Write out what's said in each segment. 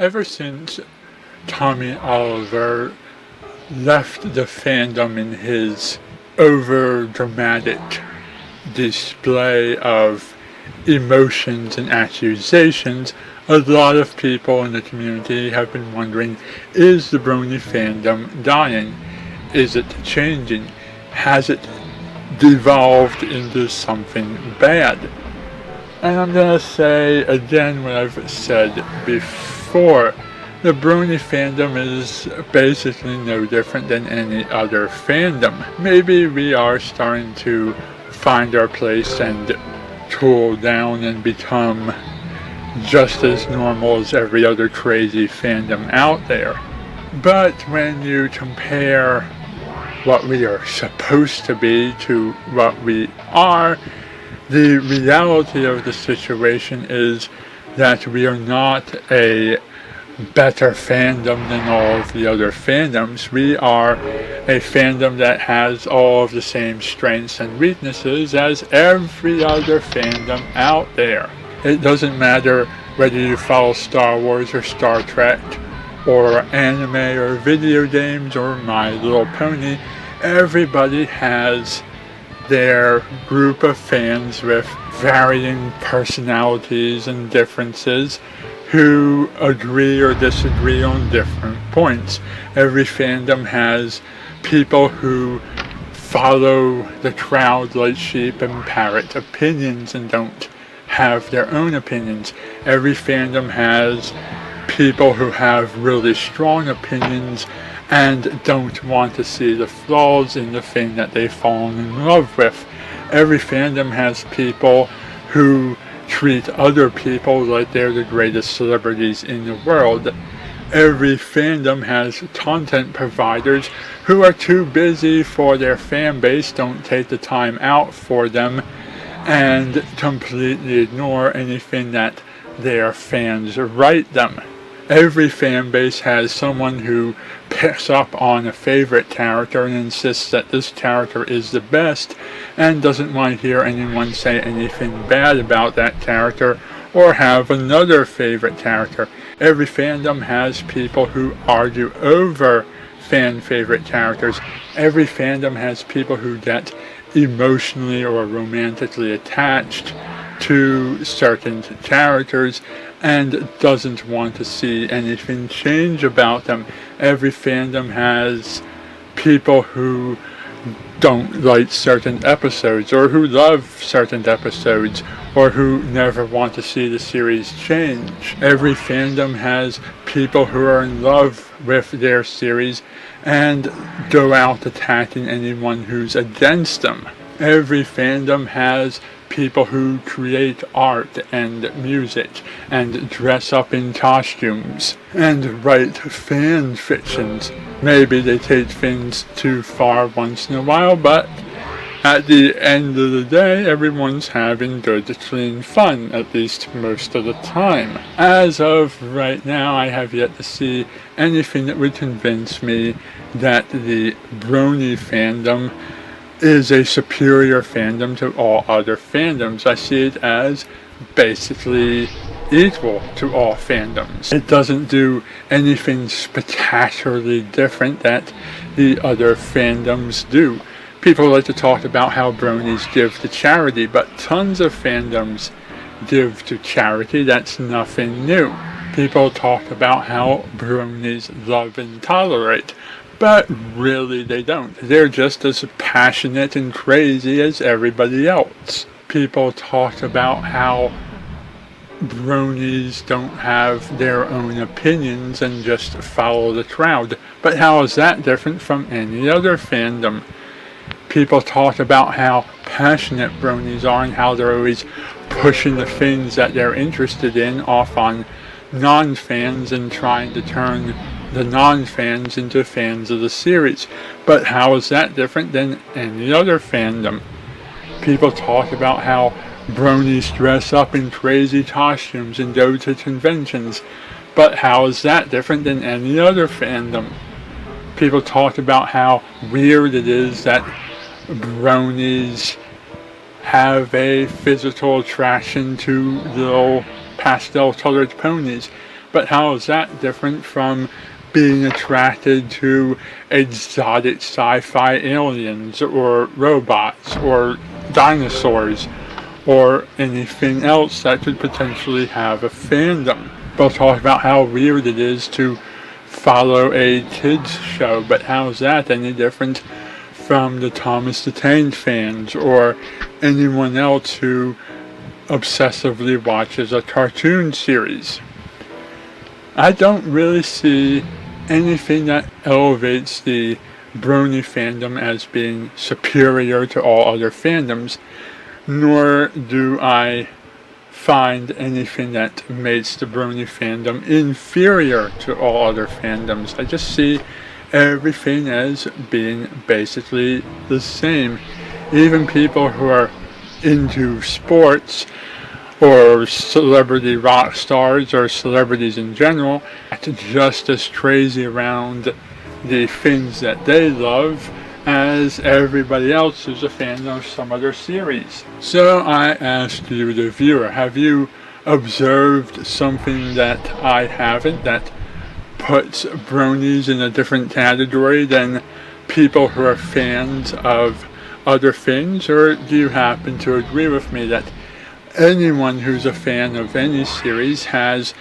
Ever since Tommy Oliver left the fandom in his over-dramatic display of emotions and accusations, a lot of people in the community have been wondering, is the Brony fandom dying? Is it changing? Has it devolved into something bad? And I'm going to say again what I've said before. The Brony fandom is basically no different than any other fandom. Maybe we are starting to find our place and cool down and become just as normal as every other crazy fandom out there. But when you compare what we are supposed to be to what we are, the reality of the situation is that we are not a better fandom than all of the other fandoms. We are a fandom that has all of the same strengths and weaknesses as every other fandom out there. It doesn't matter whether you follow Star Wars or Star Trek or anime or video games or My Little Pony. Everybody has their group of fans with varying personalities and differences who agree or disagree on different points. Every fandom has people who follow the crowd like sheep and parrot opinions and don't have their own opinions. Every fandom has people who have really strong opinions and don't want to see the flaws in the thing that they've fallen in love with. Every fandom has people who treat other people like they're the greatest celebrities in the world. Every fandom has content providers who are too busy for their fan base, don't take the time out for them, and completely ignore anything that their fans write them. Every fan base has someone who picks up on a favorite character and insists that this character is the best and doesn't want to hear anyone say anything bad about that character or have another favorite character. Every fandom has people who argue over fan favorite characters. Every fandom has people who get emotionally or romantically attached to certain characters and doesn't want to see anything change about them. Every fandom has people who don't like certain episodes or who love certain episodes or who never want to see the series change. Every fandom has people who are in love with their series and go out attacking anyone who's against them. Every fandom has people who create art and music and dress up in costumes and write fan fictions. Maybe they take things too far once in a while, but at the end of the day, everyone's having good, clean fun, at least most of the time. As of right now, I have yet to see anything that would convince me that the Brony fandom is a superior fandom to all other fandoms. I see it as basically equal to all fandoms. It doesn't do anything spectacularly different that the other fandoms do. People like to talk about how Bronies give to charity, but tons of fandoms give to charity. That's nothing new. People talk about how Bronies love and tolerate, but really they don't. They're just as passionate and crazy as everybody else. People talk about how Bronies don't have their own opinions and just follow the crowd. But how is that different from any other fandom? People talk about how passionate Bronies are and how they're always pushing the things that they're interested in off on non-fans and trying to turn the non-fans into fans of the series. But how is that different than any other fandom? People talk about how Bronies dress up in crazy costumes and go to conventions. But how is that different than any other fandom? People talk about how weird it is that Bronies have a physical attraction to little pastel-colored ponies. But how is that different from being attracted to exotic sci-fi aliens or robots or dinosaurs or anything else that could potentially have a fandom? We'll talk about how weird it is to follow a kids show, but how is that any different from the Thomas the Tank fans or anyone else who obsessively watches a cartoon series? I don't really see anything that elevates the Brony fandom as being superior to all other fandoms, nor do I find anything that makes the Brony fandom inferior to all other fandoms. I just see everything as being basically the same. Even people who are into sports or celebrity rock stars or celebrities in general act just as crazy around the things that they love as everybody else who's a fan of some other series. So I asked you, the viewer, have you observed something that I haven't that puts Bronies in a different category than people who are fans of other things? Or do you happen to agree with me that anyone who's a fan of any series has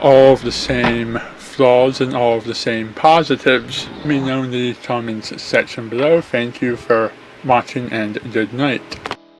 all of the same flaws and all of the same positives? Let me know in the comments section below. Thank you for watching and good night.